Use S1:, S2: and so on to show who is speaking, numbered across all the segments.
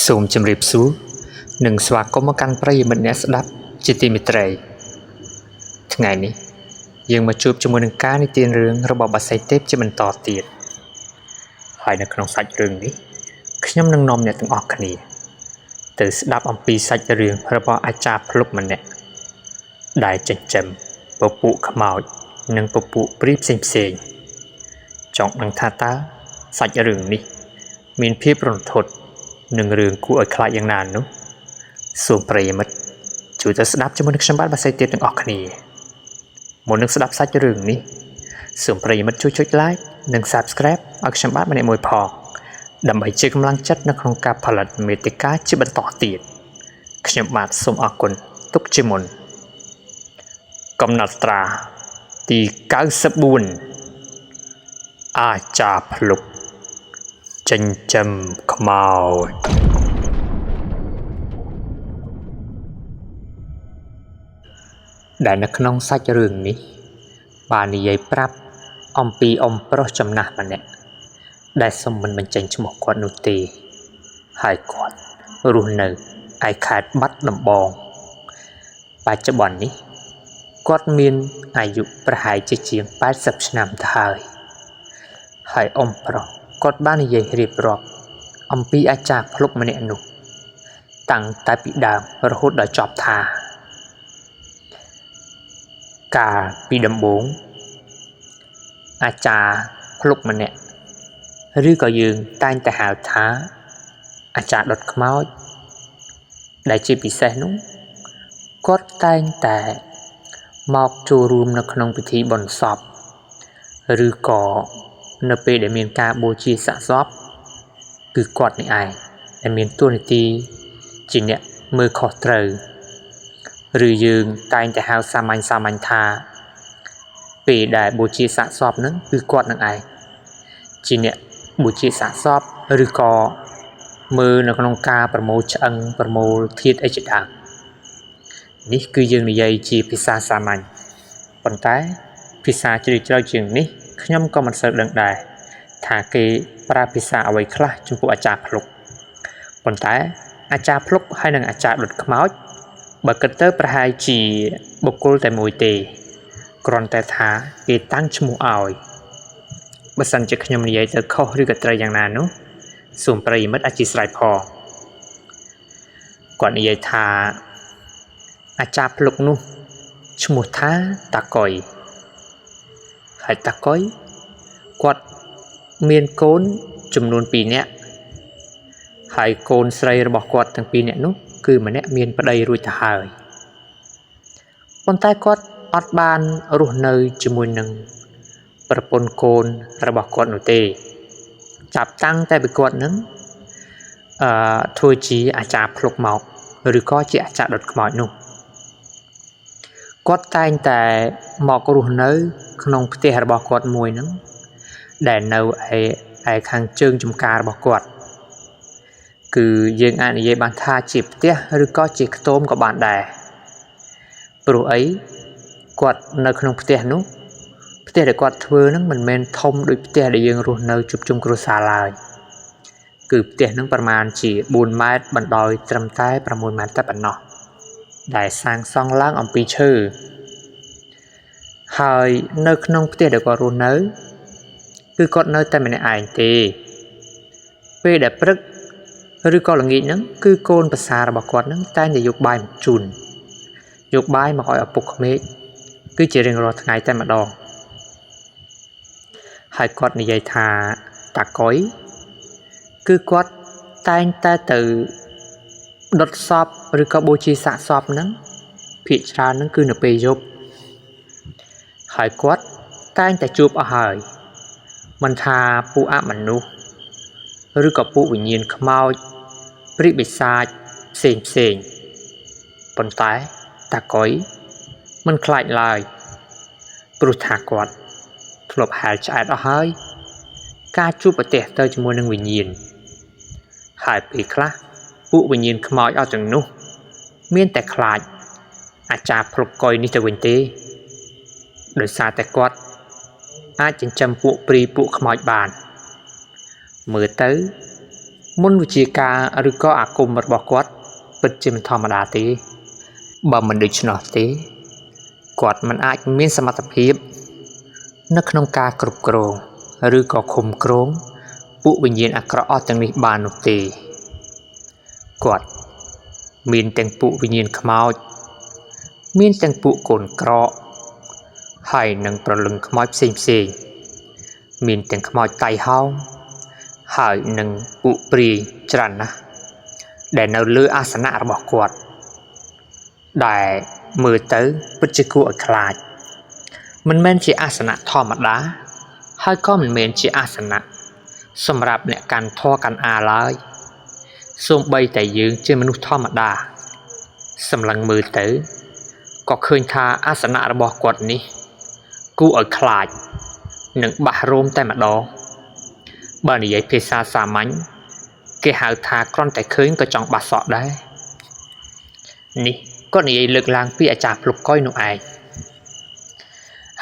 S1: សូមជម្រាបសួរនិងស្វាគមន៍មកកាន់ប្រិយមិត្តអ្នកស្ដាប់ជាទីមេត្រីថ្ងៃនេះយើងមកជួបជាមួយនឹងការនិទានរឿងរបស់បាសីទេពជាបន្តទៀតហើយនៅក្នុងសាច់រឿងនេះខ្ញុំនឹងនាំអ្នកទាំងអស់គ្នាទៅស្ដាប់អំពីសាច់រឿងរបស់អាចារ្យភ្លុកម្នាក់ដែលចិញ្ចឹមពពួកខ្មោចនិងពពួកព្រាយផ្សេងៗចង់ដឹងថាតើសាច់រឿងនេះមានភាពរន្ធត់នឹងរឿងគួរឲ្យខ្លាចយ៉ាងណានោះសូមប្រិយមិត្តជួយទៅស្ដាប់ជាមួយនឹងខ្ញុំបាទបាសីទេពទាំងអស់គ្នាមុននឹងស្ដាប់សាច់រឿងនេះសូមប្រិយមិត្តជួយចុច like និង subscribe ឲ្យខ្ញុំបាទម្នាក់មួយផងដើម្បីជាកម្លាំងចិត្តនៅក្នុងការផលិតមាតិកាជាបន្តទៀតខ្ញុំបាទសូមអរគុណទុកជាមុនកំណត់ត្រាទី94អាចារ្យភ្លុកចិញ្ចឹមខ្មោចដែលនៅក្នុងសាច់រឿងនេះបាននិយាយប្រាប់អំពីអ៊ំប្រុសចំណាស់ម្នាក់ដែលសុំមិនបញ្ចេញឈ្មោះគាត់នោះទេហើយគាត់រស់នៅឯខេត្តបាត់ដំបងបច្ចុប្បន្ននេះគាត់មានអាយុប្រហែលជាង80ឆ្នាំទៅហើយអ៊ំប្រុសគាត់បាននិយាយរៀបរាប់អំពីអាចារ្យភ្លុកម្នាក់នោះតាំងតែពីដើមរហូតដល់ចប់ថាកាលពីដំបូងអាចារ្យភ្លុកម្នាក់ឬក៏យើងតែងតែហៅថាអាចារ្យដុតខ្មោចដែលជាពិសេសនោះគាត់តែងតែមកចូលរួមនៅក្នុងពិធីបុណ្យសពឬក៏នៅពេលដែលមានការបូជាសាកសពគឺគាត់នេះឯងដែលមានតួនាទីជាអ្នកមើលខុសត្រូវឬយើងតែងតែហៅសាមញ្ញថាពេលដែលបូជាសាកសពហ្នឹងគឺគាត់នឹងឯងជាអ្នកបូជាសាកសពឬក៏មើលនៅក្នុងការប្រមូលឆ្អឹងប្រមូលធាតុអីជាដើមនេះគឺយើងនិយាយជាភាសាសាមញ្ញប៉ុន្តែភាសាជ្រាលជ្រៅជាងនេះខ្ញុំក៏មិនសូវដឹងដែរថាគេប្រើភាសាអ្វីខ្លះចំពោះអាចារ្យភ្លុកប៉ុន្តែអាចារ្យភ្លុកហើយនិងអាចារ្យដុតខ្មោចបើគិតទៅប្រហែលជាបុគ្គលតែមួយទេគ្រាន់តែថាគេតាំងឈ្មោះឲ្យបើសិនជាខ្ញុំនិយាយទៅខុសឬក៏ត្រូវយ៉ាងណានោះសូមប្រិយមិត្តអធិស្ឋានផងគាត់និយាយថាអាចារ្យភ្លុកនោះឈ្មោះថាតាកុយហើយតាកុយគាត់មានកូនចំនួន2នាក់ហើយកូនស្រីរបស់គាត់ទាំង2នាក់នោះគឺម្នាក់មានប្តីរួចទៅហើយប៉ុន្តែគាត់អត់បានរស់នៅជាមួយនឹងប្រពន្ធកូនរបស់គាត់នោះទេចាប់តាំងតែពីគាត់នឹងធ្វើជាអាចារ្យភ្លុកមកឬក៏ជាអាចារ្យដុតខ្មោចនោះគាត់តែងតែមករស់នៅក្នុងផ្ទះរបស់គាត់មួយហ្នឹងដែលនៅឯខាងជើងចំការរបស់គាត់គឺយើងអាចនិយាយបានថាជាផ្ទះឬក៏ជាខ្ទមក៏បានដែរព្រោះអីគាត់នៅក្នុងផ្ទះនោះផ្ទះដែលគាត់ធ្វើហ្នឹងមិនមែនធំដូចផ្ទះដែលយើងរស់នៅជួបជុំគ្រួសារឡើយគឺផ្ទះហ្នឹងប្រមាណជា4ម៉ែត្របណ្ដោយត្រឹមតែ6ម៉ែត្រតែប៉ុណ្ណោះដែលសាងសង់ឡើងអំពីឈើហើយនៅក្នុងផ្ទះដែលគាត់រស់នៅគឺគាត់នៅតែម្នាក់ឯងទេពេលដែលព្រឹកឬក៏ល្ងាចហ្នឹងគឺកូនប្រសាររបស់គាត់ហ្នឹងតែងតែយកបាយមកជូនយកបាយមកឲ្យឪពុកក្មេកគឺជារៀងរាល់ថ្ងៃតែម្ដងហើយគាត់និយាយថាតាកុយគឺគាត់តែងតែទៅដុតសពឬក៏បូជាសាកសពហ្នឹងភាគច្រើនហ្នឹងគឺនៅពេលយប់ហើយគាត់តែងតែជួបអស់ហើយមិនថាពួកអមនុស្សឬក៏ពួកវិញ្ញាណខ្មោចព្រាយបិសាចផ្សេងប៉ុន្តែតាកុយមិនខ្លាចឡើយព្រោះថាគាត់ធ្លាប់ហែលឆ្អែតអស់ហើយការជួបប្រទះទៅជាមួយនឹងវិញ្ញាណហើយពេលខ្លះពួកវិញ្ញាណខ្មោចអស់ទាំងនោះមានតែខ្លាចអាចារ្យភ្លុកកុយនេះទៅវិញទេដោយសារតែគាត់អាចចិញ្ចឹមពួកព្រាយពួកខ្មោចបានមើលទៅ មុនវិជាការឬក៏អាគមរបស់គាត់ពិតជាមិនធម្មតាទេបើមិនដូច្នោះទេគាត់មិនអាចមានសមត្ថភាពនៅក្នុងការគ្រប់គ្រងឬក៏ឃុំគ្រងពួកវិញ្ញាណអាក្រក់អស់ទាំងនេះបាននោះទេគាត់មានទាំងពួកវិញ្ញាណខ្មោចមានទាំងពួកកូនក្រក់ហើយនឹងប្រលឹងខ្មោចផ្សេងមានទាំងខ្មោចតៃហោងហើយនឹងពួកព្រាយច្រើនណាស់ដែលនៅលើអាសនៈរបស់គាត់ដែលមើលទៅពិតជាគួរឲ្យខ្លាចមិនមែនជាអាសនៈធម្មតាហើយក៏មិនមែនជាអាសនៈសម្រាប់អ្នកកាន់ធម៌កាន់អាឡើយសូម្បីតែយើងជាមនុស្សធម្មតាសម្លឹងមើលទៅក៏ឃើញថាអាសនៈរបស់គាត់នេះគួរឲ្យខ្លាចនិងបះរោមតែម្ដងបើនិយាយភាសាសាមញ្ញគេហៅថាគ្រាន់តែឃើញក៏ចង់បះសក់ដែរនេះគាត់និយាយលើកឡើងពីអាចារ្យភ្លុកកុយនោះឯង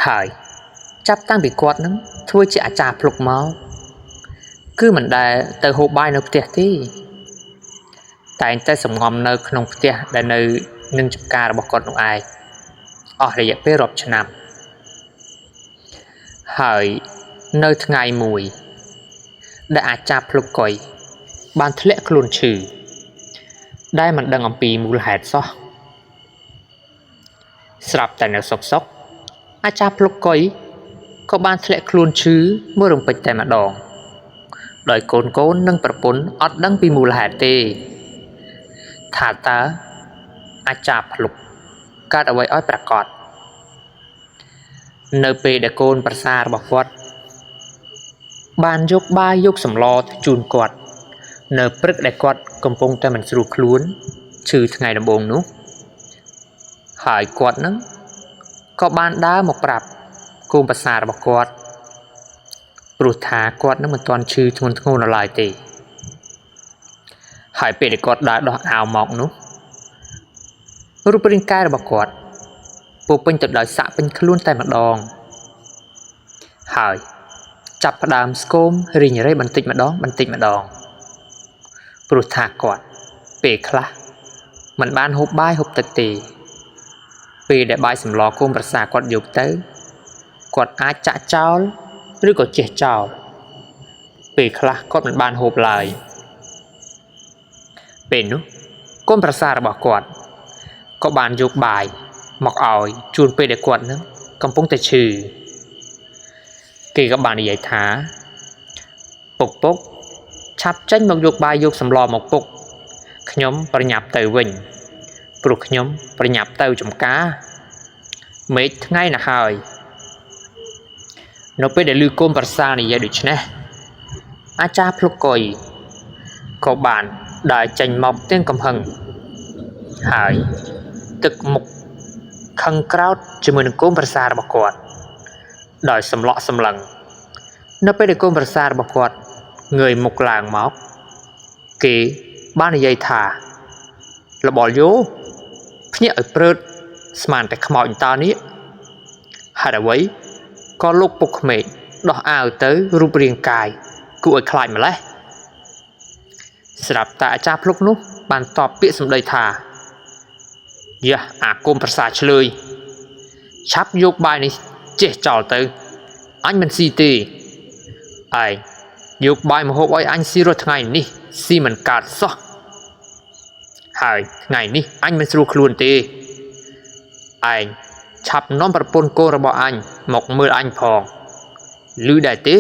S1: ហើយចាប់តាំងពីគាត់នឹងធ្វើជាអាចារ្យភ្លុកមកគឺមិនដែលទៅហូបបាយនៅផ្ទះទេតែងតែសំងំនៅក្នុងផ្ទះដែលនៅនឹងចំការរបស់គាត់នោះឯងអស់រយៈពេលរាប់ឆ្នាំហើយនៅថ្ងៃមួយដែលអាចារ្យភ្លុកកុយបានធ្លាក់ខ្លួនឈឺដែលមិនដឹងអំពីមូលហេតុសោះស្រាប់តែនៅសុកអាចារ្យភ្លុកកុយក៏បានធ្លាក់ខ្លួនឈឺមួយរំពេចតែម្ដងដោយកូននិងប្រពន្ធអត់ដឹងពីមូលហេតុទេថាតើអាចារ្យភ្លុកកើតអ្វីឲ្យប្រកាសនៅពេលដែលកូនប្រសាររបស់គាត់បានយកបាយយកសម្លទៅជូនគាត់នៅព្រឹកដែលគាត់កំពុងតែមិនស្រួលខ្លួនឈឺថ្ងៃដំបូងនោះហើយគាត់នឹងក៏បានដើរមកប្រាប់កូនប្រសាររបស់គាត់ព្រោះថាគាត់នឹងមិនទាន់ឈឺធ្ងន់ធ្ងរនៅឡើយទេហើយពេលដែលគាត់ដើរដោះអាវមកនោះរូបរាងកាយរបស់គាត់ពោពេញទៅដោយសាក់ពេញខ្លួនតែម្ដងហើយចាប់ផ្ដើមស្គមរីងរៃបន្តិចម្ដងព្រោះថាគាត់ពេលខ្លះមិនបានហូបបាយហូបទឹកទេពេលដែលបាយសម្លកូនប្រសាគាត់យកទៅគាត់អាចចាក់ចោលឬក៏ចេះចោលពេលខ្លះគាត់មិនបានហូបឡើយពេលនោះកូនប្រសារបស់គាត់ក៏បានយកបាយមកឲ្យជូនពេលដែលគាត់នឹងកំពុងតែឈឺគេក៏បាននិយាយថាពុកឆាប់ចេញមកយកបាយយកសម្លមកពុកខ្ញុំប្រញាប់ទៅវិញព្រោះខ្ញុំប្រញាប់ទៅចំការមេឃថ្ងៃណាស់ហើយនៅពេលដែលឮកូនប្រសានិយាយដូច្នេះអាចារ្យភ្លុកកុយក៏បានដើរចេញមកទាំងកំហឹងហើយទឹកមុខខឹងក្រោធជាមួយនឹងកូនប្រសារបស់គាត់ដោយសម្លក់សម្លឹងនៅពេលដែលកូនប្រសារបស់គាត់ងើយមុខឡើងមកគេបាននិយាយថាលបលយោភ្ញាក់ឲ្យព្រឺតស្មានតែខ្មោចតើនេះហេតុអ្វីក៏លោកពុកក្មេកដោះអាវទៅរូបរាងកាយគួរឲ្យខ្លាចម្ល៉េះស្រាប់តែអាចារ្យភ្លុកនោះបានតបពាក្យសម្ដីថាយ៉ាអាកូនប្រសាឆ្លើយឆាប់យកបាយនេះចេះចោលទៅអញមិនស៊ីទេឯងយកបាយមកហូបឲ្យអញស៊ីរាល់ថ្ងៃនេះស៊ីមិនកើតសោះហើយថ្ងៃនេះអញមិនស្រួលខ្លួនទេឯងឆាប់នាំប្រពន្ធកូនរបស់អញមកមើលអញផងឮដែរទេ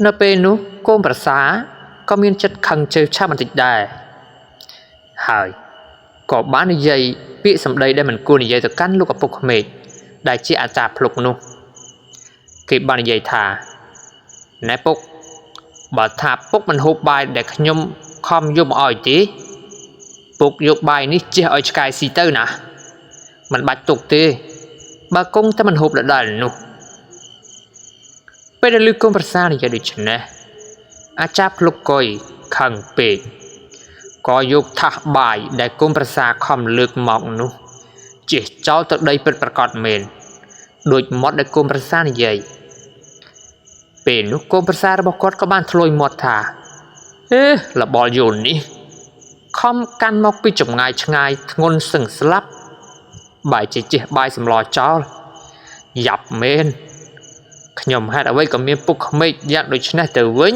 S1: នៅពេលនោះកូនប្រសាក៏មានចិត្តខឹងជើឆាប់បន្តិចដែរហើយក៏បាននិយាយពាក្យសម្ដីដែលមិនគួរនិយាយទៅកាន់លោកឪពុកក្មេកដែលជាអាចារ្យភ្លុកនោះគេបាននិយាយថាណែពុកបើថាពុកមិនហូបបាយដែលខ្ញុំខំយកមកឲ្យទេពុកយកបាយនេះចេះឲ្យឆ្កែស៊ីទៅណាមិនបាច់ទុកទេបើគង់តែមិនហូបដដែលនោះពេលដែលឮកូនប្រសានិយាយដូច្នេះអាចារ្យភ្លុកកុយខឹងពេកក៏យកថាសបាយដែលកូនប្រសាខំលើកមកនោះចេះចោលទៅដីពិតប្រាកដមែនដូចមាត់ដែលកូនប្រសានិយាយ ពេលនោះកូនប្រសាររបស់គាត់ក៏បានធ្លុយមាត់ថាលបលយូននេះខំកាន់មកពីចម្ងាយឆ្ងាយធ្ងន់សឹងស្លាប់បែរជាជះបាយសម្លចោលយ៉ាប់មែនខ្ញុំហេតុអ្វីក៏មានពុកក្មេកយ៉ាងដូចនេះទៅវិញ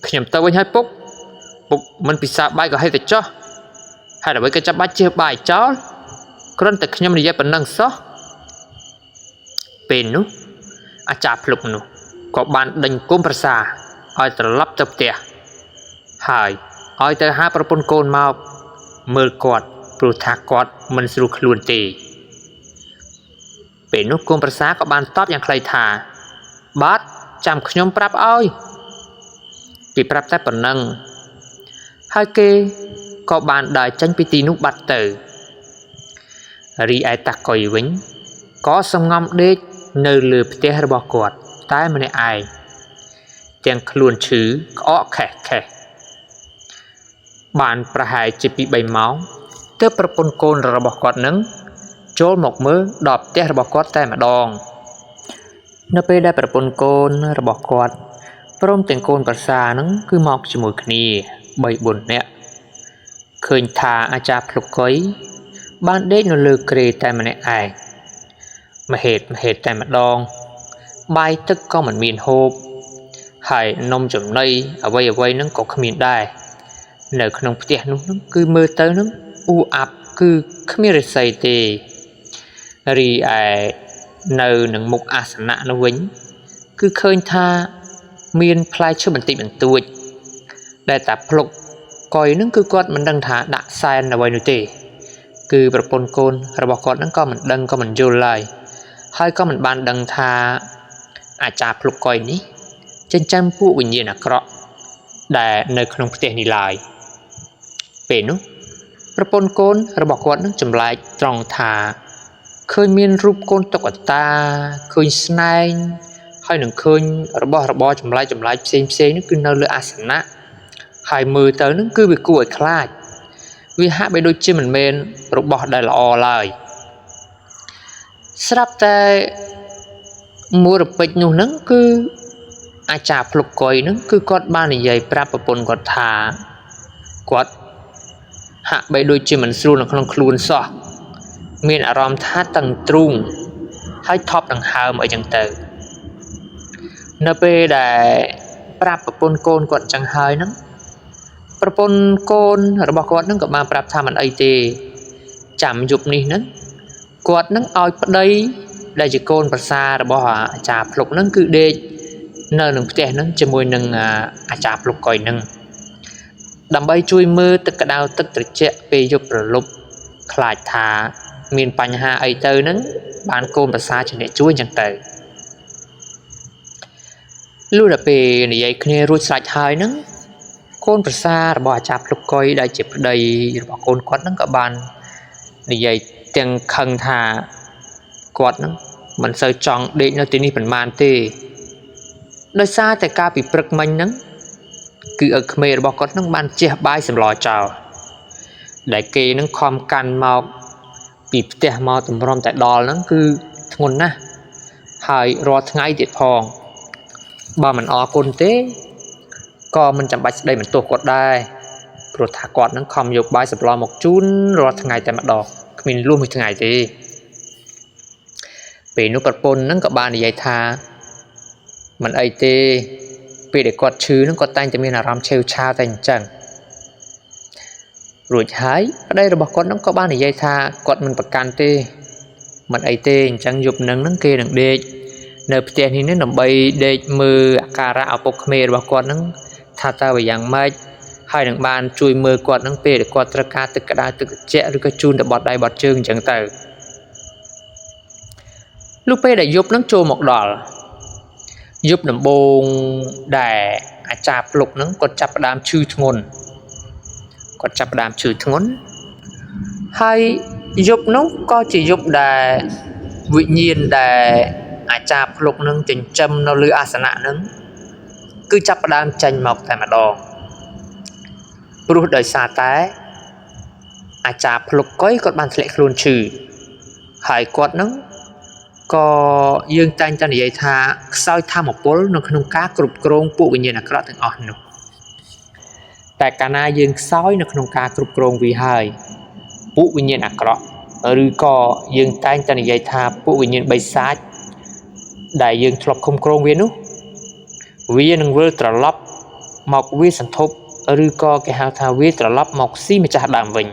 S1: ខ្ញុំទៅវិញហើយពុកមិនពិសាបាយក៏ហេតុតែចោះហេតុអ្វីក៏ចាំបាច់ជះបាយចោលគ្រាន់តែខ្ញុំនិយាយប៉ុណ្ណឹងសោះពេលនោះអាចារ្យភ្លុកនោះក៏បានដេញកូនប្រសាឲ្យត្រឡប់ទៅផ្ទះហើយឲ្យទៅហៅប្រពន្ធកូនមកមើលគាត់ព្រោះថាគាត់មិនស្រួលខ្លួនទេពេលនោះកូនប្រសាក៏បានតបយ៉ាងខ្លីថាបាទចាំខ្ញុំប្រាប់ឲ្យពីប្រាប់តែប៉ុណ្ណឹងហើយគេក៏បានដើរចេញពីទីនោះបាត់ទៅរីឯតាកុយវិញក៏សម្ងំដេកនៅលើផ្ទះរបស់គាត់តែម្នាក់ឯងទាំងខ្លួនឈឺក្អកខេះបានប្រហែលជាពី3ម៉ោងទើបប្រពន្ធកូនរបស់គាត់នឹងចូលមកមើលដល់ផ្ទះរបស់គាត់តែម្ដងនៅពេលដែលប្រពន្ធកូនរបស់គាត់ព្រមទាំងកូនប្រសានឹងគឺមកជាមួយគ្នា3-4នាក់ឃើញថាអាចារ្យភ្លុកកុយបានដេកនៅលើគ្រែតែម្នាក់ឯងមហេតុតែម្ដងបាយទឹកក៏មិនមានហូបហើយនំចំណីអ្វីនឹងក៏គ្មានដែរនៅក្នុងផ្ទះនោះគឺមើលទៅនឹងអ៊ូអាប់គឺគ្មានរិស័យទេរីឯនៅនឹងមុខអាសនៈនោះវិញគឺឃើញថាមានផ្លែឈើបន្តិចបន្តួចដែលតាភ្លុកកុយនឹងគឺគាត់មិនដឹងថាដាក់សែនអ្វីនោះទេគឺប្រពន្ធកូនរបស់គាត់នឹងក៏មិនដឹងក៏មិនយល់ឡើយហើយក៏មិនបានដឹងថាអាចារ្យភ្លុកកុយនេះចិញ្ចឹមពួកវិញ្ញាណអាក្រក់ដែលនៅក្នុងផ្ទះនេះឡើយពេលនោះប្រពន្ធកូនរបស់គាត់នឹងចម្លែកត្រង់ថាឃើញមានរូបកូនតុក្កតាឃើញស្នែងហើយនឹងឃើញរបស់របរចម្លែកផ្សេងនេះគឺនៅលើអាសនៈហើយមើលទៅនឹងគឺវាគួរឲ្យខ្លាចវាហាក់បីដូចជាមិនមែនរបស់ដែលល្អឡើយស្រាប់តែមួរពេជ្រនោះនឹងគឺអាចារ្យភ្លុកកុយនឹងគឺគាត់បាននិយាយប្រាប់ប្រពន្ធគាត់ថាគាត់ហាក់បីដូចជាមិនស្រួលនៅក្នុងខ្លួនសោះមានអារម្មណ៍ថាតឹងទ្រូងហើយថប់ដង្ហើមអីចឹងទៅនៅពេលដែលប្រាប់ប្រពន្ធកូនគាត់ចឹងហើយហ្នឹងប្រពន្ធកូនរបស់គាត់ហ្នឹងក៏បានប្រាប់ថាមិនអីទេចាំយប់នេះហ្នឹងគាត់នឹងឲ្យប្តីដែលជាកូនប្រសារបស់អាចារ្យភ្លុកហ្នឹងគឺដេកនៅនឹងផ្ទះហ្នឹងជាមួយនឹងអាចារ្យភ្លុកកុយហ្នឹងដើម្បីជួយមើលទឹកក្តៅទឹកត្រជាក់ពេលយប់រលប់ខ្លាចថាមានបញ្ហាអីទៅហ្នឹងបានកូនប្រសាជាអ្នកជួយអញ្ចឹងទៅលុះដល់ពេលនិយាយគ្នារួចស្រេចហើយហ្នឹងកូនប្រសារបស់អាចារ្យភ្លុកកុយដែលជាប្តីរបស់កូនគាត់ហ្នឹងក៏បាននិយាយទាំងខឹងថាគាត់ហ្នឹងមិនសូវចង់ដេកនៅទីនេះប៉ុន្មានទេដោយសារតែកាលពីព្រឹកមិញហ្នឹងគឺឪក្មេករបស់គាត់ហ្នឹងបានជះបាយសម្លចោលដែលគេហ្នឹងខំកាន់មកពីផ្ទះមកតម្រាំតែដល់ហ្នឹងគឺធ្ងន់ណាស់ហើយរាល់ថ្ងៃទៀតផងបើមិនអរគុណទេក៏មិនចាំបាច់ស្ដីបន្ទោសគាត់ដែរព្រោះថាគាត់ហ្នឹងខំយកបាយសម្លមកជូនរាល់ថ្ងៃតែម្ដងគ្មានលួសមួយថ្ងៃទេពេលនោះប្រពន្ធហ្នឹងក៏បាននិយាយថាមិនអីទេពេលដែលគាត់ឈឺហ្នឹងគាត់តែងតែមានអារម្មណ៍ឆេវឆាវតែអញ្ចឹងរួចហើយប្តីរបស់គាត់ហ្នឹងក៏បាននិយាយថាគាត់មិនប្រកាន់ទេមិនអីទេអញ្ចឹងយប់ហ្នឹងគេនឹងដេកនៅផ្ទះនេះដើម្បីដេកមើលអាការៈឪពុកក្មេករបស់គាត់ហ្នឹងថាតើវាយ៉ាងម៉េចហើយនឹងបានជួយមើលគាត់ហ្នឹងពេលដែលគាត់ត្រូវការទឹកក្តៅទឹកត្រជាក់ឬក៏ជូនទៅបត់ដៃបត់ជើងអញ្ចឹងទៅលុះពេលដែលយប់ហ្នឹងចូលមកដល់យប់ដំបូងដែលអាចារ្យភ្លុកហ្នឹងគាត់ចាប់ផ្ដើមឈឺធ្ងន់ហើយយប់នោះក៏ជាយប់ដែលវិញ្ញាណដែលអាចារ្យភ្លុកហ្នឹងចិញ្ចឹមនៅលើអាសនៈហ្នឹងគឺចាប់ផ្ដើមចេញមកតែម្ដងព្រោះដោយសារតែអាចារ្យភ្លុកកុយគាត់បានធ្លាក់ខ្លួនឈឺហើយគាត់ហ្នឹង ក៏យើងតែងតែនិយាយថាខ្សោយធម៌ពលនៅក្នុងការគ្រប់គ្រងពួកវិញ្ញាណអាក្រក់ទាំងអស់នោះតែកាលណាយើងខ្សោយនៅក្នុងការគ្រប់គ្រងវាហើយពួកវិញ្ញាណអាក្រក់ឬក៏យើងតែងតែនិយាយថាពួកវិញ្ញាណបិសាចដែលយើងធ្លាប់គ្រប់គ្រងវានោះវានឹងវិលត្រឡប់មកវាសន្ធប់ឬក៏គេហៅថាវាត្រឡប់មកស៊ីម្ចាស់ដើមវិញ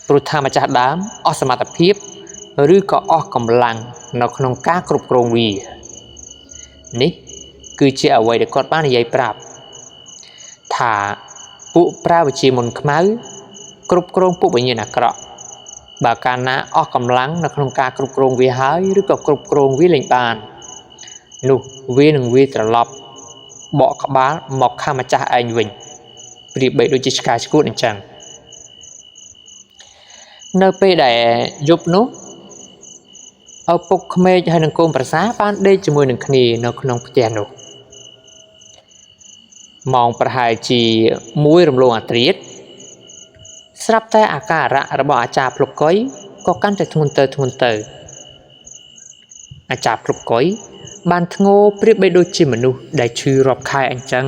S1: ព្រោះថាម្ចាស់ដើមអស់សមត្ថភាពឬក៏អស់កម្លាំងនៅក្នុងការគ្រប់គ្រងវានេះគឺជាអ្វីដែលគាត់បាននិយាយប្រាប់ថាពួកប្រាវិជាមុនខ្មៅគ្រប់គ្រងពួកវិញ្ញាណអាក្រក់បើកាលណាអស់កម្លាំងនៅក្នុងការគ្រប់គ្រងវាហើយឬក៏គ្រប់គ្រងវាលែងបាននោះវានឹងវាត្រឡប់បកក្បាលមកខាងម្ចាស់ឯងវិញប្រៀបបីដូចជាឆ្កែឆ្កួតអញ្ចឹងនៅពេលដែលយប់នោះឪពុកក្មេកហើយនឹងកូនប្រសាបានដេកជាមួយនឹងគ្នានៅក្នុងផ្ទះនោះម៉ោងប្រហែលជា1រំលងអាធ្រាត្រស្រាប់តែអាការៈរបស់អាចារ្យភ្លុកកុយក៏កាន់តែធ្ងន់ទៅអាចារ្យភ្លុកកុយបានធ្ងោប្រៀបបីដូចជាមនុស្សដែលឈឺរាប់ខែអញ្ចឹង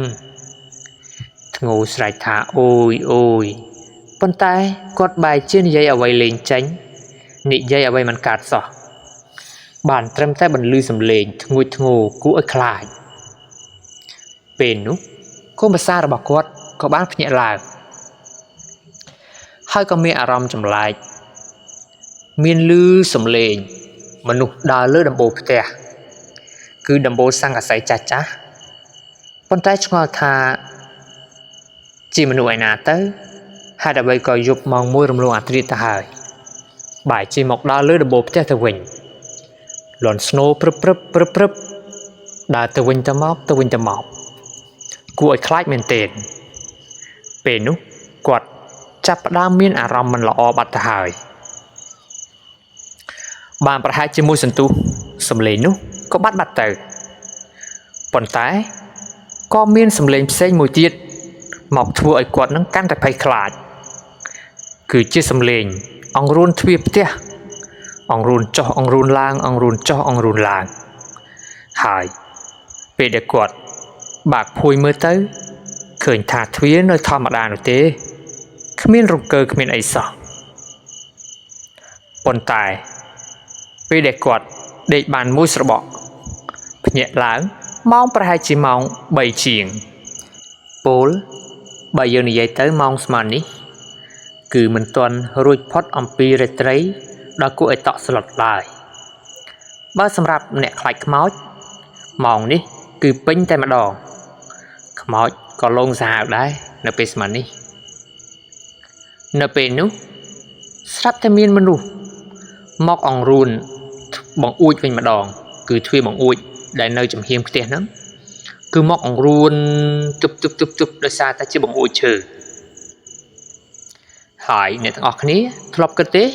S1: ធ្ងោស្រែកថាអូយប៉ុន្តែគាត់បែរជានិយាយអ្វីលេងចេញនិយាយអ្វីមិនកើតសោះបានត្រឹមតែបន្លឺសំឡេងធ្ងួចធ្ងរគួរឲ្យខ្លាចពេលនោះកូនប្រសារបស់គាត់ក៏បានភ្ញាក់ឡើងហើយក៏មានអារម្មណ៍ចម្លែកមានលឺសំឡេងមនុស្សដើរលើដំបូលផ្ទះគឺដំបូលសង្កសីចាស់ប៉ុន្តែឆ្ងល់ថាជាមនុស្សឯណាទៅហេតុអ្វីក៏យប់ម៉ោង1រំលងអាធ្រាត្រទៅហើយបែរជាមកដើរលើដំបូលផ្ទះទៅវិញលន់ស្នូព្រឹបដើរទៅវិញទៅមកគួរឲ្យខ្លាចមែនទែនពេលនោះគាត់ចាប់ផ្ដើមមានអារម្មណ៍មិនល្អបាត់ទៅហើយបានប្រហែលជាមួយសន្ទុះសំឡេងនោះក៏បាត់ទៅប៉ុន្តែក៏មានសំឡេងផ្សេងមួយទៀតមកធ្វើឲ្យគាត់នឹងកាន់តែភ័យខ្លាចគឺជាសំឡេងអង្រួនទ្វារផ្ទះអង្រួនចុះអង្រួនឡើងអង្រួនចុះអង្រួនឡើងហើយពេលដែលគាត់បាក់ភួយមើលទៅឃើញថាទ្វារនៅធម្មតានោះទេគ្មានរង្គើគ្មានអីសោះប៉ុន្តែពេលដែលគាត់ដេកបានមួយស្របក់ភ្ញាក់ឡើងម៉ោងប្រហែលជាម៉ោង3ជាងពលបើយើងនិយាយទៅម៉ោងស្មើនេះគឺមិនទាន់រួចផុតអំពីរាត្រីដល់គួរឲ្យតក់ស្លុតឡើយបើសម្រាប់អ្នកខ្លាចខ្មោចម៉ោងនេះគឺពេញតែម្ដងខ្មោចក៏លងសាហាវដែរនៅពេលស្មាននេះនៅពេលនោះស្រាប់តែមានមនុស្សមកអង្រួនបង្អួចវិញម្ដងគឺទ្វារបង្អួចដែលនៅចំហៀងផ្ទះហ្នឹងគឺមកអង្រួនទប់ដោយសារតែជាបង្អួចឈើហើយអ្នកទាំងអស់គ្នាធ្លាប់គិតទេ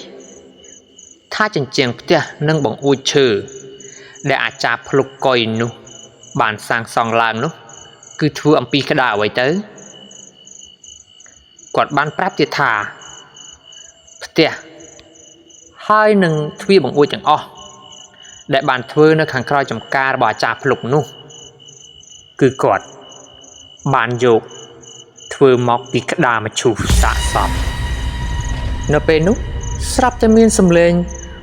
S1: ថាជញ្ជាំងផ្ទះនិងបង្អួចឈើដែលអាចារ្យភ្លុកកុយនោះបានសាងសង់ឡើងនោះគឺធ្វើអំពីក្តារអ្វីទៅគាត់បានប្រាប់ទៀតថាផ្ទះហើយនឹងទ្វារបង្អួចទាំងអស់ដែលបានធ្វើនៅខាងក្រោយចំការរបស់អាចារ្យភ្លុកនោះគឺគាត់បានយកធ្វើមកពីក្តារមឈូសសាកសពនៅពេលនោះស្រាប់តែមានសំឡេង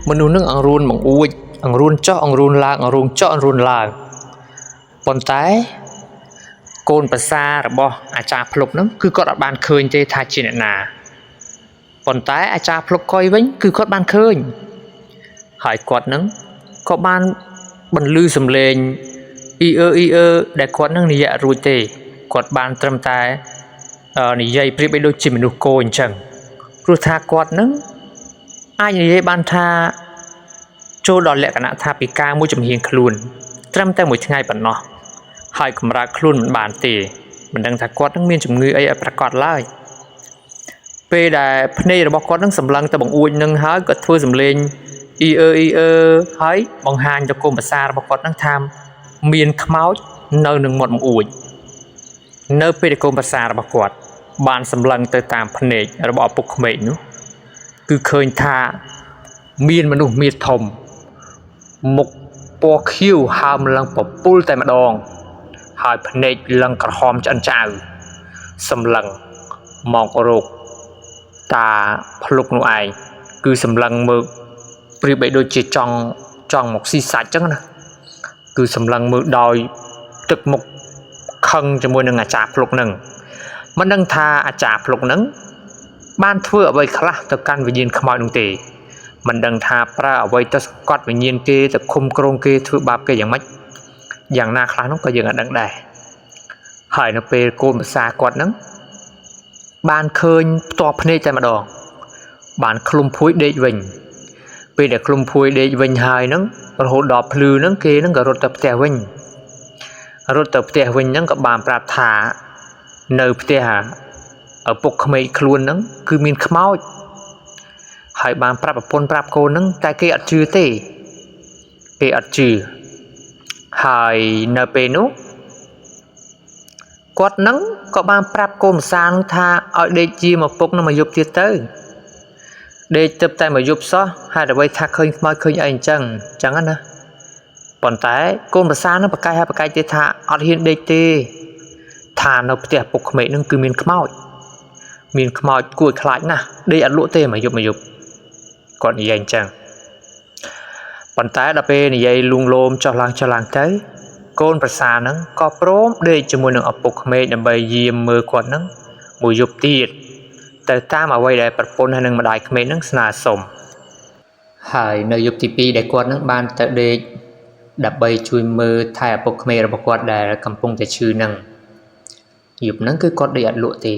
S1: មនុស្សនឹងអង្រួនបង្អួចអង្រួនចុះអង្រួនឡើងអង្រួនចុះអង្រួនឡើងប៉ុន្តែកូនប្រសារបស់អាចារ្យភ្លុកហ្នឹងគឺគាត់អត់បានឃើញទេថាជាអ្នកណាប៉ុន្តែអាចារ្យភ្លុកកុយវិញគឺគាត់បានឃើញហើយគាត់ហ្នឹងក៏បានបន្លឺសំឡេងអ៊ីអឺដែលគាត់នឹងនិយាយរួចទេគាត់បានត្រឹមតែនិយាយប្រៀបបីដូចជាមនុស្សគោអញ្ចឹងព្រោះថាគាត់នឹងអាចនិយាយបានថាចូលដល់លក្ខណៈថាពិការមួយចំហៀងខ្លួនត្រឹមតែមួយថ្ងៃប៉ុណ្ណោះហើយកម្រើកខ្លួនមិនបានទេមិនដឹងថាគាត់នឹងមានជំងឺអីឲ្យប្រកបឡើយពេលដែលភ្នែករបស់គាត់នឹងសម្លឹងទៅបង្អួចនឹងហើយគាត់ធ្វើសំឡេងអ៊ីអឺហើយបង្ហាញទៅកូនប្រសារបស់គាត់នឹងថាមានខ្មោចនៅនឹងមាត់បង្អួចនៅពេលដែលកូនប្រសារបស់គាត់បានសម្លឹងទៅតាមភ្នែករបស់ឪពុកក្មេកនោះគឺឃើញថាមានមនុស្សមាសធំ មុខពណ៌ខៀវហើមឡើងពពុលតែម្ដងហើយភ្នែកឡើងក្រហមឆ្អិនឆ្អៅសម្លឹងមករោគតាភ្លុកនោះឯងគឺសម្លឹងមើលប្រៀបបីដូចជាចង់មកស៊ីសាច់ចឹងណាគឺសម្លឹងមើលដោយទឹកមុខខឹងជាមួយនឹងអាចារ្យភ្លុកនឹងមិនដឹងថាអាចារ្យភ្លុកនឹងបានធ្វើអ្វីខ្លះទៅកាន់វិញ្ញាណខ្មោចនោះទេមិនដឹងថាប្រើអ្វីទៅសង្កត់វិញ្ញាណគេទៅឃុំគ្រងគេធ្វើបាបគេយ៉ាងម៉េចយ៉ាងណាខ្លះនោះក៏យើងអត់ដឹងដែរហើយនៅពេលកូនប្រសាគាត់នឹងបានឃើញផ្ទាល់ភ្នែកតែម្ដងបានឃ្លុំភួយដេកវិញពេលដែលឃ្លុំភួយដេកវិញហើយនឹងរហូតដល់ភ្លឺនឹងគេនឹងក៏រត់ទៅផ្ទះវិញហ្នឹងក៏បានប្រាប់ថានៅផ្ទះឪពុកក្មេកខ្លួនហ្នឹងគឺមានខ្មោចហើយបានប្រាប់ប្រពន្ធប្រាប់កូនហ្នឹងតែគេអត់ជឿទេគេអត់ជឿហើយនៅពេលនោះគាត់ហ្នឹងក៏បានប្រាប់កូនម្សានថាឲ្យដេកជាមកពុកនឹងមកយប់ទៀតទៅដេកទៅតែមកយប់សោះហេតុអ្វីថាឃើញខ្មោចឃើញអីអញ្ចឹងណាប៉ុន្តែកូនប្រសានឹងប្រកែកទៀតថាអត់ហ៊ានដេកទេថានៅផ្ទះពុកក្មេកនឹងគឺមានខ្មោចគួរខ្លាចណាស់ដេកអត់លក់ទេមកយប់គាត់និយាយអញ្ចឹងប៉ុន្តែដល់ពេលនិយាយលួងលោមចុះឡើងទៅកូនប្រសានឹងក៏ព្រមដេកជាមួយនឹងឪពុកក្មេកដើម្បីយាមមើលគាត់នឹងមួយយប់ទៀតទៅតាមអ្វីដែលប្រពន្ធហើយនឹងម្ដាយក្មេកនឹងស្នើសុំហើយនៅយប់ទី2ដែលគាត់នឹងបានទៅដេកដើម្បីជួយមើលថែឪពុកក្មេករបស់គាត់ដែលកំពុងតែឈឺនឹងយប់ហ្នឹងគឺគាត់ដេកអត់លក់ទេ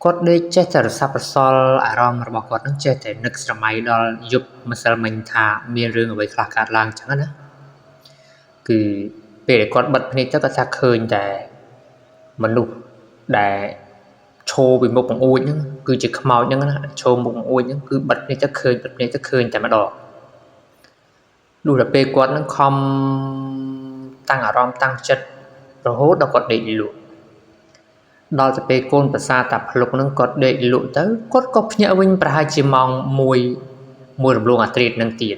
S1: គាត់ដេកចេះតែរសាប់រសល់អារម្មណ៍របស់គាត់នឹងចេះតែនឹកស្រមៃដល់យប់ម្សិលមិញថាមានរឿងអ្វីខ្លះកើតឡើងចឹងណាគឺពេលដែលគាត់បិទភ្នែកទៅគាត់ថាឃើញតែមនុស្សដែលឈោពីមុខបង្អួចហ្នឹងគឺជាខ្មោចហ្នឹងណាឈោមុខបង្អួចហ្នឹងគឺបិទភ្នែកទៅឃើញតែម្ដងលុះដល់ពេលគាត់នឹងខំតាំងអារម្មណ៍តាំងចិត្តរហូតដល់គាត់ដេកលក់ដល់ទៅពេលកូនប្រសាតាភ្លុកនឹងគាត់ដេកលក់ទៅគាត់ក៏ភ្ញាក់វិញប្រហែលជាម៉ោង1រំលងអាត្រៀតនឹងទៀត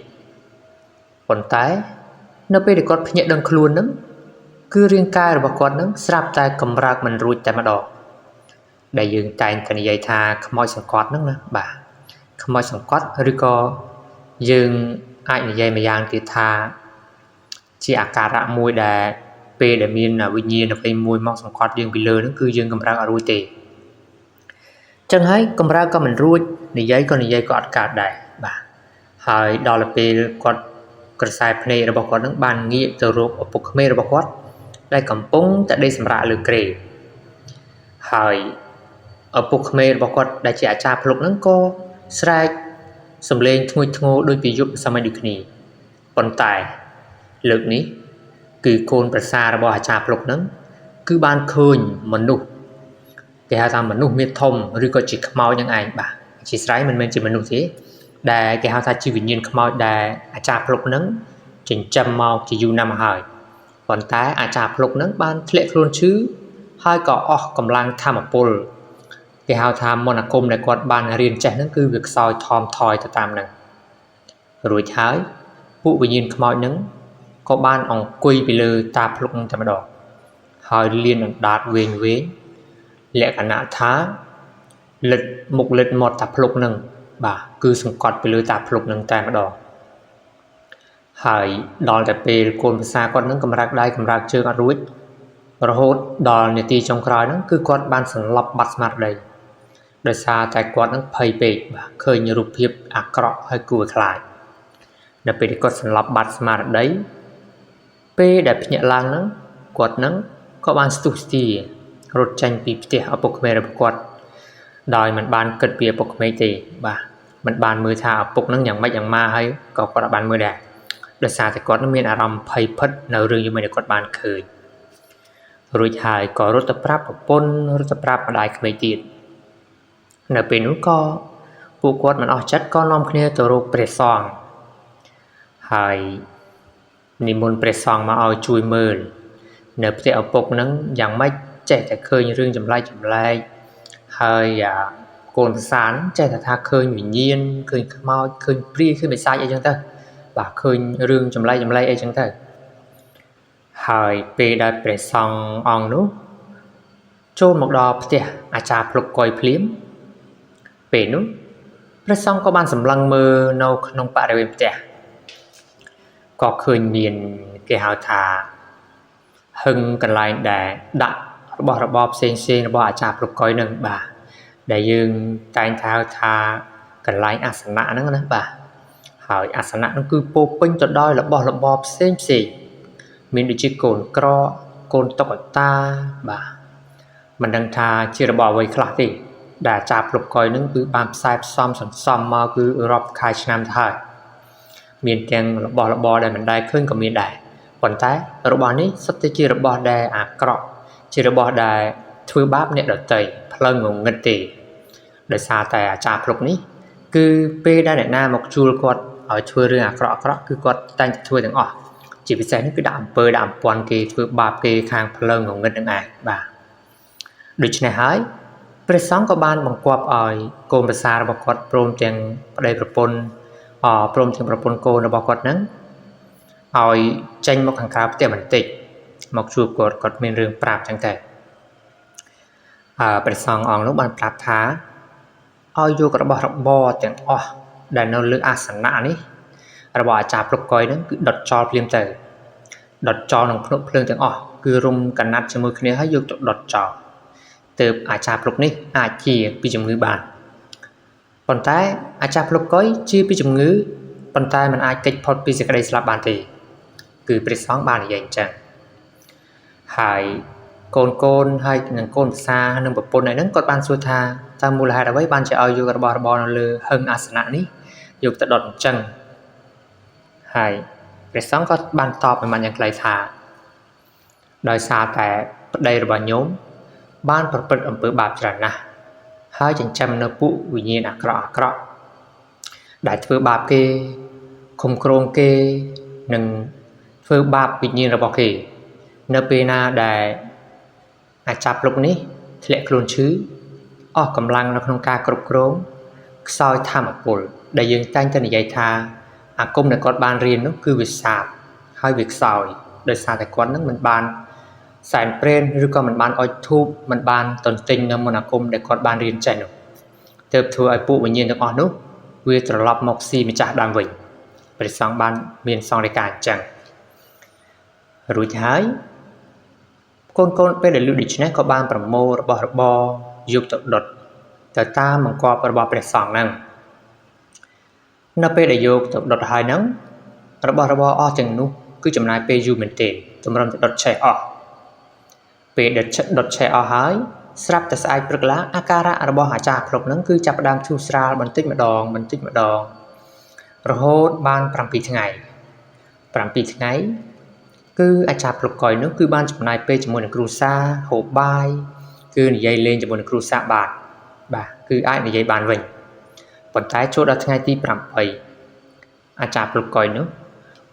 S1: ប៉ុន្តែនៅពេលដែលគាត់ភ្ញាក់ដឹងខ្លួននឹងគឺរាងកាយរបស់គាត់នឹងស្រាប់តែកម្រើកមិនរួចតែម្ដងដែលយើងតែងតែនិយាយថាខ្មោចសង្កត់ហ្នឹងណាបាទខ្មោចសង្កត់ឬក៏យើងអាចនិយាយម្យ៉ាងទៀតថាជាអាការៈមួយដែលពេលដែលមានវិញ្ញាណអ្វីមួយមកសង្កត់យើងពីលើហ្នឹងគឺយើងកម្រើកអត់រួចទេចឹងហើយកម្រើកក៏មិនរួចនិយាយក៏អត់កើតដែរបាទហើយដល់ពេលគាត់ក្រសែភ្នែករបស់គាត់ហ្នឹងបានងាកទៅរកឪពុកក្មេករបស់គាត់ដែលកំពុងតែដេកសម្រាកលើគ្រែហើយឪពុកក្មេករបស់គាត់ដែលជាអាចារ្យភ្លុកហ្នឹងក៏ស្រែកសំឡេងធ្ងួចធ្ងរដូចពីយប់សម័យដូចគ្នាប៉ុន្តែលើកនេះគឺកូនប្រសារបស់អាចារ្យភ្លុកហ្នឹងគឺបានឃើញមនុស្សគេហៅថាមនុស្សមាធំឬក៏ជាខ្មោចនឹងឯងបាទជាស្រ័យមិនមែនជាមនុស្សទេដែលគេហៅថាជាវិញ្ញាណខ្មោចដែលអាចារ្យភ្លុកហ្នឹងចិញ្ចឹមមកជាយូរណាស់មកហើយប៉ុន្តែអាចារ្យភ្លុកហ្នឹងបានធ្លាក់ខ្លួនឈឺហើយក៏អស់កម្លាំងធម៌ពលគេហៅថាមន្តអាគមដែលគាត់បានរៀនចេះហ្នឹងគឺវាខ្សោយថមថយទៅតាមហ្នឹងរួចហើយពួកវិញ្ញាណខ្មោចហ្នឹងក៏បានអង្គុយពីលើតាភ្លុកហ្នឹងតែម្ដងហើយលៀនអណ្ដាតវែងលក្ខណៈថាលិតមុខលិតមាត់តាភ្លុកហ្នឹងបាទគឺសង្កត់ពីលើតាភ្លុកហ្នឹងតែម្ដងហើយដល់តែពេលកូនភាសាគាត់ហ្នឹងកម្រើកដៃកម្រើកជើងអត់រួចរហូតដល់នាទីចុងក្រោយហ្នឹងគឺគាត់បានសន្លប់បាត់ស្មារតីដោយសារតែគាត់ហ្នឹងភ័យពេកបាទឃើញរូបភាពអាក្រក់ហើយគួរខ្លាចនៅពេលដែលគាត់សន្លប់បាត់ស្មារតីពេលដែលភ្ញាក់ឡើងហ្នឹងគាត់ហ្នឹងក៏បានស្ទុះស្ទារត់ចេញពីផ្ទះឪពុកក្មេករបស់គាត់ដោយមិនបានគិតពីឪពុកក្មេកទេបាទមិនបានមើលថាឪពុកហ្នឹងយ៉ាងម៉េចយ៉ាងម៉ាហើយក៏គាត់អត់បានមើលដែរដោយសារតែគាត់នឹងមានអារម្មណ៍ភ័យភិតនៅរឿងយំដែលគាត់បានឃើញរួចហើយក៏រត់ទៅប្រាប់ប្រពន្ធរត់ទៅប្រាប់ម្ដាយក្មេកទៀតនៅពេលនោះក៏ពួកគាត់មិនអស់ចិត្តក៏នាំគ្នាទៅរកព្រះសង្ឃហើយនិមន្តព្រះសង្ឃមកឲ្យជួយមើលនៅផ្ទះឪពុកហ្នឹងយ៉ាងម៉េចចេះតែឃើញរឿងចម្លែកហើយកូនប្រសានចេះតែថាឃើញវិញ្ញាណឃើញខ្មោចឃើញព្រាយឃើញបិសាចអីចឹងទៅ bà khơi rương chầm lay ấy chẳng thể hỏi về đại bệ song on nút chôn một đò bia à cha pluk coi phím về nút bệ song có ban sầm lăng mơ nâu nông bạ đại bia có khơi miền cái hào thả hưng cần lại để đặt bỏ bọp sen bỏ à cha pluk coi nâng bà để dương tay thao thà cần lại asana nữa nè bà hỏi asana nó cứ po pin cho đôi là bọp sen mình được chỉ cồn tóc ta bà mình đang thà chỉ là bỏ về khác đi đã chạp lục coi những cứ bám sai xóm mà cứ rập khai nam thôi miền tiền là bỏ để mình đại khơi còn miền đại còn thế rồi bỏ ní sắp tới chỉ là bỏ để chỉ là bỏ để thui bắp nè đợt tây lần ngủ ngất tì để xa tại chạp lục ní cứ pe đã để na một chua quạt ở thui rừng cứ quạt tay thuiទាំងអស់chỉ vì thế nó cứ đạm quan kì thui bắp kì khang lần ngủ ngất được bàដូចនេះហើយព្រះសង្ឃក៏បានបង្គាប់ឲ្យកូនប្រសាររបស់គាត់ព្រមទាំងប្តីប្រពន្ធព្រមទាំងប្រពន្ធកូនរបស់គាត់ហ្នឹងឲ្យចេញមកខាងក្រៅផ្ទះបន្តិចមកជួបគាត់មានរឿងប្រាប់ចឹងតែព្រះសង្ឃអង្គនោះបានប្រាប់ថាឲ្យយករបស់របរទាំងអស់ដែលនៅលើអាសនៈនេះរបស់អាចារ្យព្រឹកកុយហ្នឹងគឺដុតចោលភ្លាមទៅដុតចោលក្នុងភ្នក់ភ្លើងទាំងអស់គឺរុំកណាត់ជាមួយគ្នាហើយយកទៅដុតចោលទើបអាចារ្យព្រឹកនេះអាចជាពីជំងឺបានប៉ុន្តែអាចារ្យព្រឹកកុយជាពីជំងឺប៉ុន្តែมันអាចគេចផុតពីសេចក្តីស្លាប់បានទេគឺព្រះសង្ឃបាននិយាយអញ្ចឹងហើយកូនហើយនឹងកូនភាសានិងប្រពន្ធហ្នឹងគាត់បានសួរថាតើមូលហេតុអ្វីបានជាឲ្យយករបស់របរនៅលើហឹងអាសនៈនេះយកទៅដុតអញ្ចឹងហើយព្រះសង្ឃក៏បានតបឲ្យมันយ៉ាងខ្លីថាដោយសារតែប្តីរបស់ញោមបានប្រព្រឹត្តអំពើបាបច្រើនណាស់ហើយចិញ្ចឹមនៅពួកវិញ្ញាណអាក្រក់ដែលធ្វើបាបគេឃុំគ្រងគេនិងធ្វើបាបវិញ្ញាណរបស់គេនៅពេលណាដែលអាចចាប់លុកនេះធ្លាក់ខ្លួនឈឺអស់កម្លាំងនៅក្នុងការគ្រប់គ្រងខ្សោយធម៌ពលដែលយើងតែងតែនិយាយថាអាគមដែលគាត់បានរៀននោះគឺវាសាបហើយវាខ្សោយដោយសារតែគាត់នឹងមិនបានសែនព្រេនឬក៏មិនបានអុជធូបមិនបានតន្ទិញនៅមន្តអាគមដែលគាត់បានរៀនចេះនោះទើបធ្វើឲ្យពួកវិញ្ញាណទាំងអស់នោះវាត្រឡប់មកស៊ីម្ចាស់ដើមវិញព្រះសង្ឃបានមានសង្ឃរិកាអញ្ចឹងរួចហើយកូនពេលដែលលឺដូច្នេះក៏បានប្រមូលរបស់របរយកទៅដុតទៅតាមបង្គាប់របស់ព្រះសង្ឃហ្នឹងនៅពេលដែលយកទៅដុតហើយហ្នឹងរបស់របរអស់ទាំងនោះគឺចំណាយពេលយូរមែនទែនតម្រុំទៅដុតឆេះអស់ពេលដុតឆេះអស់ហើយស្រាប់តែស្អែកព្រឹកឡើងអាការៈរបស់អាចារ្យគ្រប់ហ្នឹងគឺចាប់ផ្ដើមឈឺស្រាលបន្តិចម្ដងរហូតបាន7ថ្ងៃគឺអាចារ្យព្រឹកកុយនោះគឺបានចំណាយពេលជាមួយនឹងគ្រូសាហូបបាយគឺនិយាយលេងជាមួយនឹងគ្រូសាបាទគឺអាចនិយាយបានវិញប៉ុន្តែចូលដល់ថ្ងៃទី8អាចារ្យព្រឹកកុយនោះ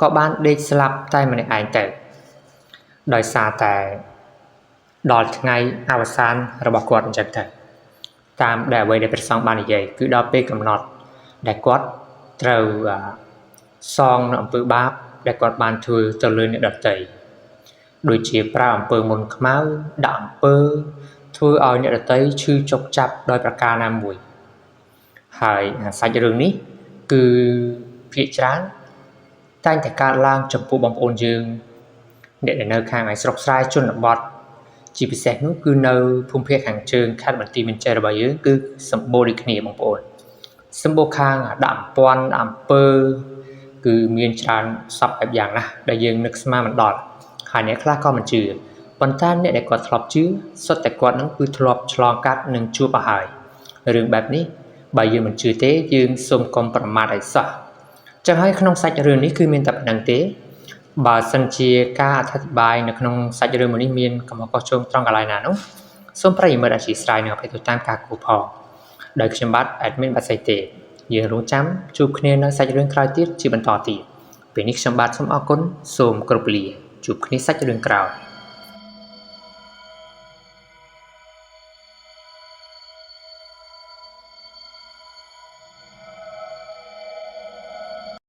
S1: ក៏បានដេកស្លាប់តែម្នាក់ឯងទៅដោយសារតែដល់ថ្ងៃអវសានរបស់គាត់អញ្ចឹងទៅតាមដែលអ្វីដែលព្រះសង្ឃបាននិយាយគឺដល់ពេលកំណត់ដែលគាត់ត្រូវសងនៅអំពើបាបដែលគាត់បានធ្វើទៅលើអ្នកដទៃដូចជាប្រើអំពើមុនខ្មៅដាក់អំពើធ្វើឲ្យអ្នកដទៃឈឺចុកចាប់ដោយប្រការណាមួយហើយសាច់រឿងនេះគឺភាគច្រើនតែងតែកើតឡើងចំពោះបងប្អូនយើងអ្នកដែលនៅខាងឯស្រុកស្រែជនបទជាពិសេសនោះគឺនៅភូមិភាគខាងជើងខេត្តបន្ទាយមានជ័យរបស់យើងគឺសម្បូរដូចគ្នាបងប្អូនសម្បូរខាងដាក់អំពាន់អំពើគឺមានច្រើនសពបែបយ៉ាងណាស់ដែលយើងនឹកស្មានមិនដល់ហើយអ្នកខ្លះក៏មិនជឿប៉ុន្តែអ្នកដែលគាត់ធ្លាប់ជឿសុទ្ធតែគាត់នឹងគឺធ្លាប់ឆ្លងកាត់និងជួបមកហើយរឿងបែបនេះបើយើងមិនជឿទេយើងសូមកុំប្រមាថឲ្យសោះចឹងហើយក្នុងសាច់រឿងនេះគឺមានតែប៉ុណ្្នឹងទេបើសិនជាការអធិប្បាយនៅក្នុងសាច់រឿងមួយនេះមានកំហុសខុសឆ្គងត្រង់កន្លែងណានោះសូមប្រិយមិត្តអធិស្ឋាននិងអភ័យទោសតាមការគូផងដោយខ្ញុំបាទ admin បាត់ស្អីទេយើងរងចាំជួបគ្នានៅសាច់រឿងក្រោយទៀតជាបន្តទៀតពេលនេះខ្ញុំបាទសូមអរគុណសូមគោរពលាជួបគ្នាសាច់រឿងក្រោយ